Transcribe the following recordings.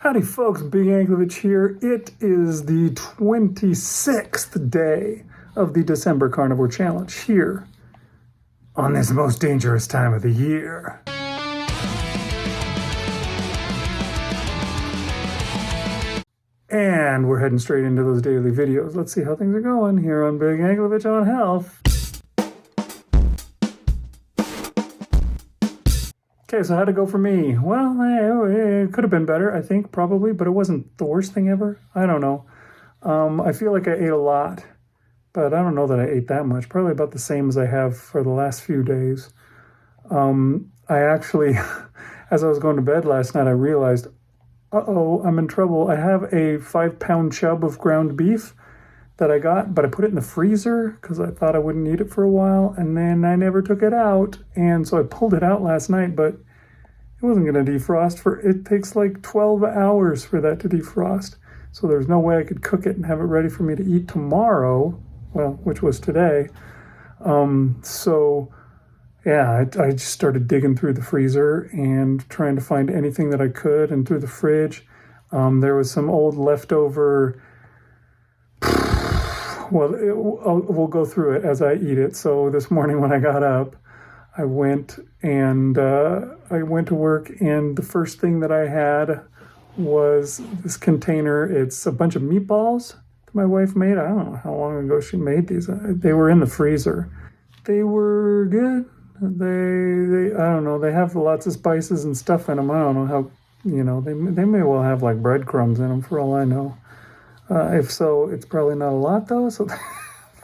Howdy folks, Big Anklevich here. It is the 26th day of the December Carnivore Challenge here on this most dangerous time of the year. And we're heading straight into those daily videos. Let's see how things are going here on Big Anklevich on Health. Okay, so how'd it go for me? Well, it could have been better, I think, probably, but it wasn't the worst thing ever. I don't know. I feel like I ate a lot, but I don't know that I ate that much. Probably about the same as I have for the last few days. I actually, as I was going to bed last night, I realized, uh-oh, I'm in trouble. I have a 5-pound chub of ground beef that I got, but I put it in the freezer because I thought I wouldn't eat it for a while, and then I never took it out, and so I pulled it out last night, but it wasn't going to defrost. It takes like 12 hours for that to defrost, so there's no way I could cook it and have it ready for me to eat tomorrow, well, which was today. So yeah, I just started digging through the freezer and trying to find anything that I could, and through the fridge. There was some old leftover. Well, we'll go through it as I eat it. So this morning when I got up, I went to work, and the first thing that I had was this container. It's a bunch of meatballs that my wife made. I don't know how long ago she made these. They were in the freezer. They were good. They I don't know. They have lots of spices and stuff in them. I don't know how, they may well have like breadcrumbs in them for all I know. If so, it's probably not a lot though, so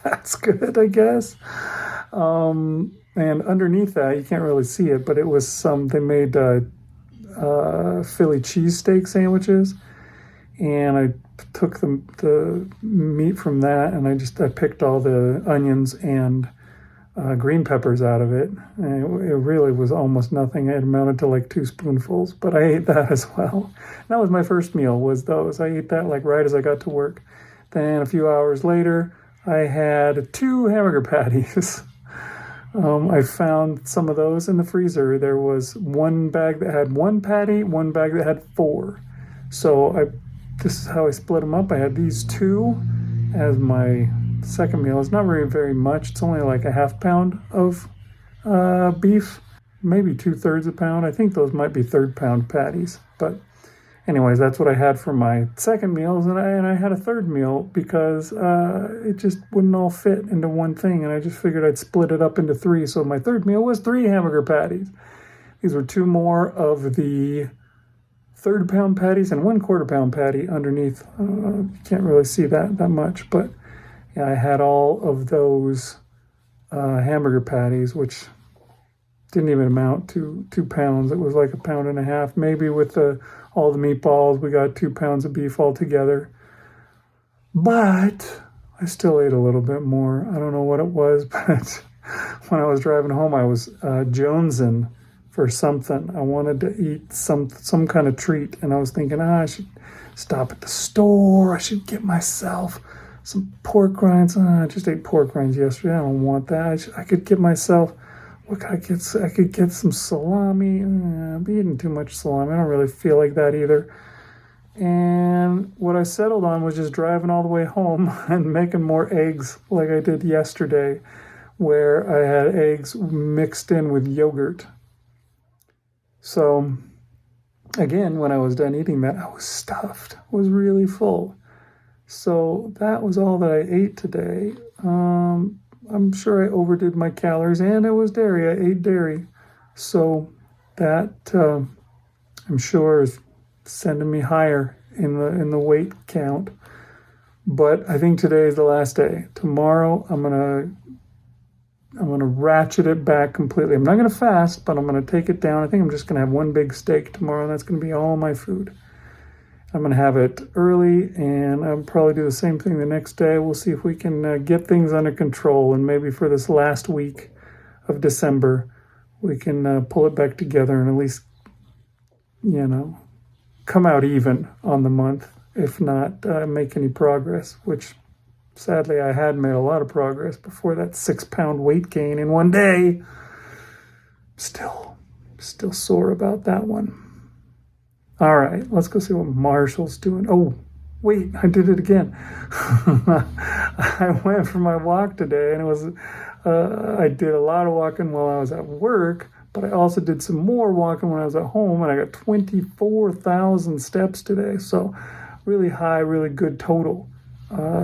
that's good, I guess. And underneath that, you can't really see it, but it was they made Philly cheesesteak sandwiches, and I took the meat from that, and I picked all the onions and green peppers out of it. And it really was almost nothing. It amounted to like 2 spoonfuls, but I ate that as well. That was my first meal, was those. I ate that like right as I got to work. Then a few hours later, I had 2 hamburger patties. I found some of those in the freezer. There was one bag that had 1 patty, one bag that had 4. So this is how I split them up. I had these 2 as my second meal. It's not very much. It's only like a ½ pound of beef, maybe 2/3 a pound. I think those might be 1/3 pound patties. But anyways, that's what I had for my second meals, and I had a third meal because it just wouldn't all fit into one thing, and I just figured I'd split it up into 3. So my third meal was 3 hamburger patties. These were 2 more of the 1/3 pound patties and 1/4 pound patty underneath. You can't really see that much, but yeah, I had all of those hamburger patties, which didn't even amount to 2 pounds. It was like 1.5 pounds, maybe with all the meatballs. We got 2 pounds of beef altogether. But I still ate a little bit more. I don't know what it was, but when I was driving home, I was jonesing for something. I wanted to eat some kind of treat, and I was thinking, I should stop at the store. I should get myself some pork rinds. I just ate pork rinds yesterday. I don't want that. I could get myself, what could I get? I could get some salami. I'm eating too much salami. I don't really feel like that either. And what I settled on was just driving all the way home and making more eggs like I did yesterday, where I had eggs mixed in with yogurt. So again, when I was done eating that, I was stuffed. I was really full. So that was all that I ate today. I'm sure I overdid my calories, and it was dairy. I ate dairy. So that, I'm sure, is sending me higher in the weight count. But I think today is the last day. Tomorrow, I'm gonna ratchet it back completely. I'm not gonna fast, but I'm gonna take it down. I think I'm just gonna have one big steak tomorrow, and that's gonna be all my food. I'm going to have it early, and I'll probably do the same thing the next day. We'll see if we can get things under control, and maybe for this last week of December, we can pull it back together and at least, come out even on the month, if not make any progress, which sadly I had made a lot of progress before that 6-pound weight gain in one day. Still sore about that one. All right, let's go see what Marshall's doing. Oh, wait, I did it again. I went for my walk today, and I did a lot of walking while I was at work, but I also did some more walking when I was at home, and I got 24,000 steps today. So really high, really good total.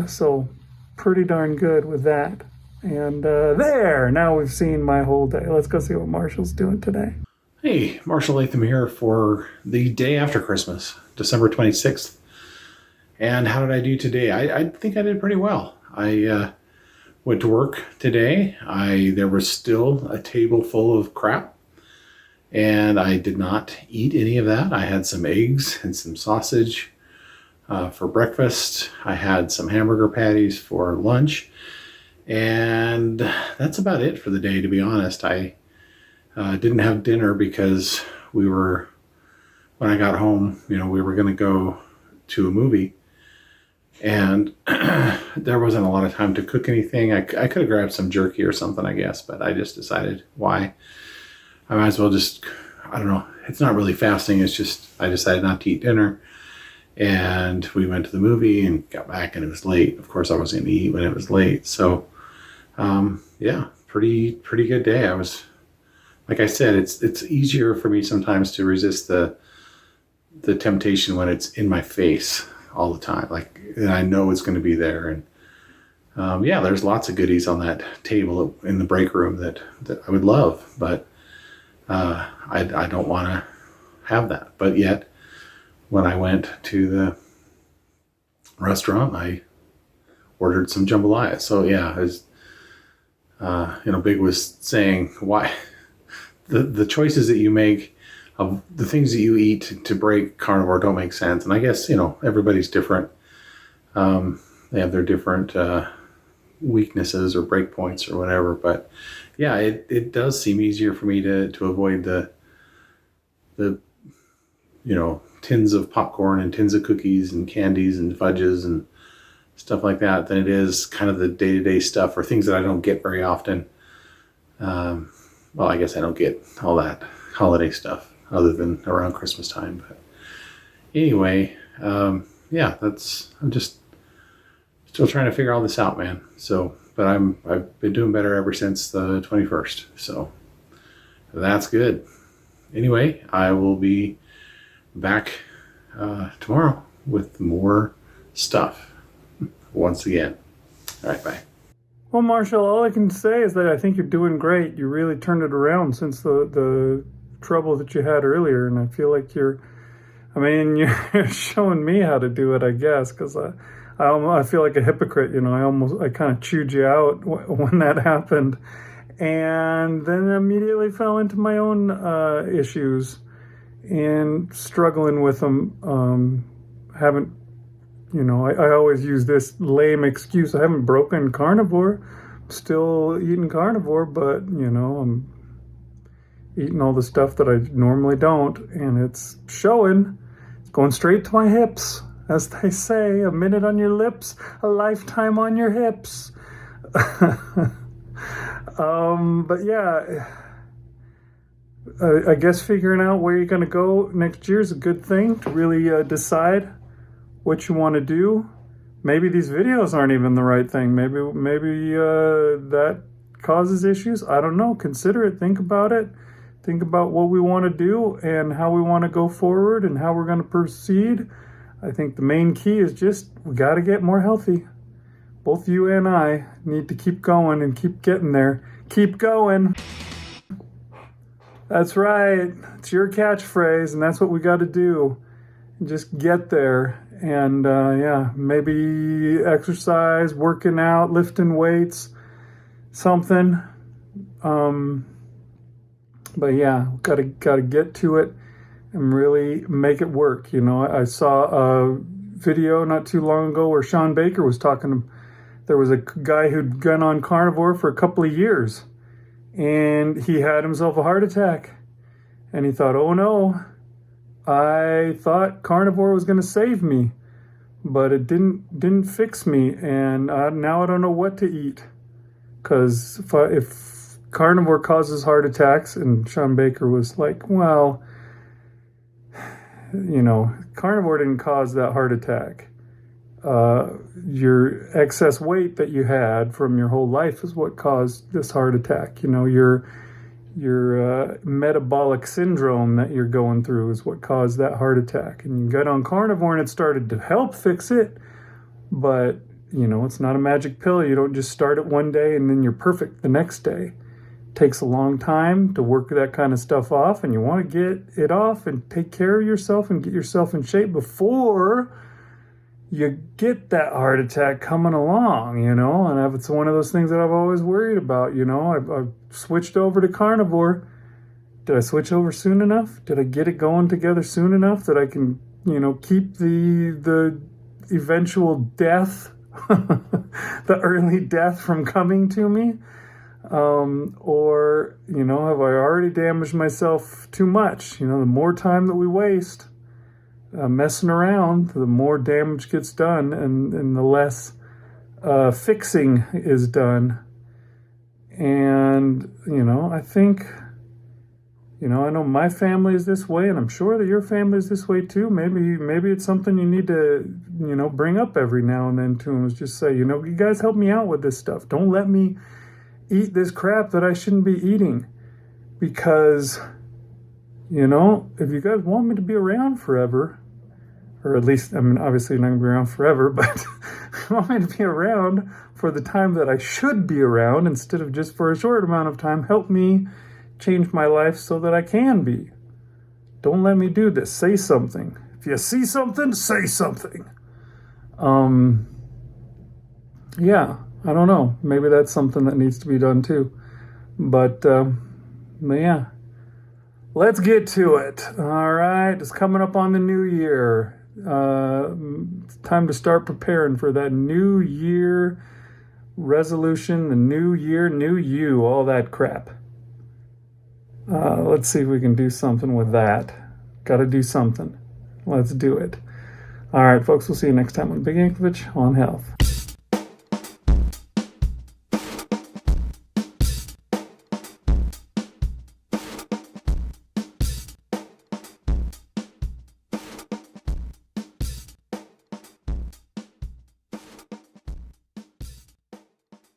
So pretty darn good with that. And now we've seen my whole day. Let's go see what Marshall's doing today. Hey, Marshall Latham here for the day after Christmas, December 26th. And how did I do today? I think I did pretty well. I went to work today. There was still a table full of crap, and I did not eat any of that. I had some eggs and some sausage for breakfast. I had some hamburger patties for lunch, and that's about it for the day, to be honest. I didn't have dinner because when I got home, we were going to go to a movie, and there wasn't a lot of time to cook anything. I could have grabbed some jerky or something, I guess, but I just decided, why? I might as well I don't know. It's not really fasting. It's just, I decided not to eat dinner, and we went to the movie and got back, and it was late. Of course, I wasn't going to eat when it was late. So, yeah, pretty good day. Like I said, it's easier for me sometimes to resist the temptation when it's in my face all the time. And I know it's going to be there. And yeah, there's lots of goodies on that table in the break room that I would love, but I don't want to have that. But yet, when I went to the restaurant, I ordered some jambalaya. So yeah, Big was saying, why? The choices that you make of the things that you eat to break carnivore don't make sense. And I guess, everybody's different. They have their different weaknesses or break points or whatever. But yeah, it does seem easier for me to avoid the tins of popcorn and tins of cookies and candies and fudges and stuff like that than it is kind of the day-to-day stuff or things that I don't get very often. Well, I guess I don't get all that holiday stuff other than around Christmas time. But anyway, yeah, I'm just still trying to figure all this out, man. So, but I've been doing better ever since the 21st. So that's good. Anyway, I will be back tomorrow with more stuff once again. All right, bye. Well, Marshall, all I can say is that I think you're doing great. You really turned it around since the trouble that you had earlier, and I feel like you're showing me how to do it, I guess, because I feel like a hypocrite. I kind of chewed you out when that happened, and then immediately fell into my own issues and struggling with them. Haven't. I always use this lame excuse. I haven't broken carnivore. I'm still eating carnivore, but, I'm eating all the stuff that I normally don't, and it's showing. It's going straight to my hips. As they say, a minute on your lips, a lifetime on your hips. But yeah, I guess figuring out where you're going to go next year is a good thing to really decide what you want to do. Maybe these videos aren't even the right thing. Maybe that causes issues. I don't know. Consider it. Think about it. Think about what we want to do and how we want to go forward and how we're going to proceed. I think the main key is just we got to get more healthy. Both you and I need to keep going and keep getting there. Keep going. That's right. It's your catchphrase, and that's what we got to do. Just get there. And yeah, maybe exercise, working out, lifting weights, something. But yeah, gotta get to it and really make it work. I saw a video not too long ago where Sean Baker was talking. There was a guy who'd gone on carnivore for a couple of years, and he had himself a heart attack, and he thought, oh no. I thought carnivore was going to save me, but it didn't fix me, and now I don't know what to eat. Because if carnivore causes heart attacks, and Sean Baker was like, well, carnivore didn't cause that heart attack. Your excess weight that you had from your whole life is what caused this heart attack. Your metabolic syndrome that you're going through is what caused that heart attack. And you got on carnivore and it started to help fix it. But, it's not a magic pill. You don't just start it one day and then you're perfect the next day. It takes a long time to work that kind of stuff off, and you want to get it off and take care of yourself and get yourself in shape before you get that heart attack coming along, and it's one of those things that I've always worried about. I've switched over to carnivore. Did I switch over soon enough? Did I get it going together soon enough that I can, keep the eventual death, the early death from coming to me? Or, have I already damaged myself too much? The more time that we waste messing around, the more damage gets done, and the less fixing is done. And, I think, I know my family is this way, and I'm sure that your family is this way too. Maybe it's something you need to, bring up every now and then to them, is just say, you guys help me out with this stuff. Don't let me eat this crap that I shouldn't be eating. Because, if you guys want me to be around forever, or at least, obviously you're not going to be around forever, but if you want me to be around for the time that I should be around instead of just for a short amount of time, help me change my life so that I can be. Don't let me do this. Say something. If you see something, say something. Yeah, I don't know. Maybe that's something that needs to be done too. But yeah, let's get to it. All right, it's coming up on the new year. It's time to start preparing for that new year resolution, the new year, new you, all that crap. Let's see if we can do something with that. Got to do something. Let's do it. All right, folks, we'll see you next time on Big Yankovic on Health.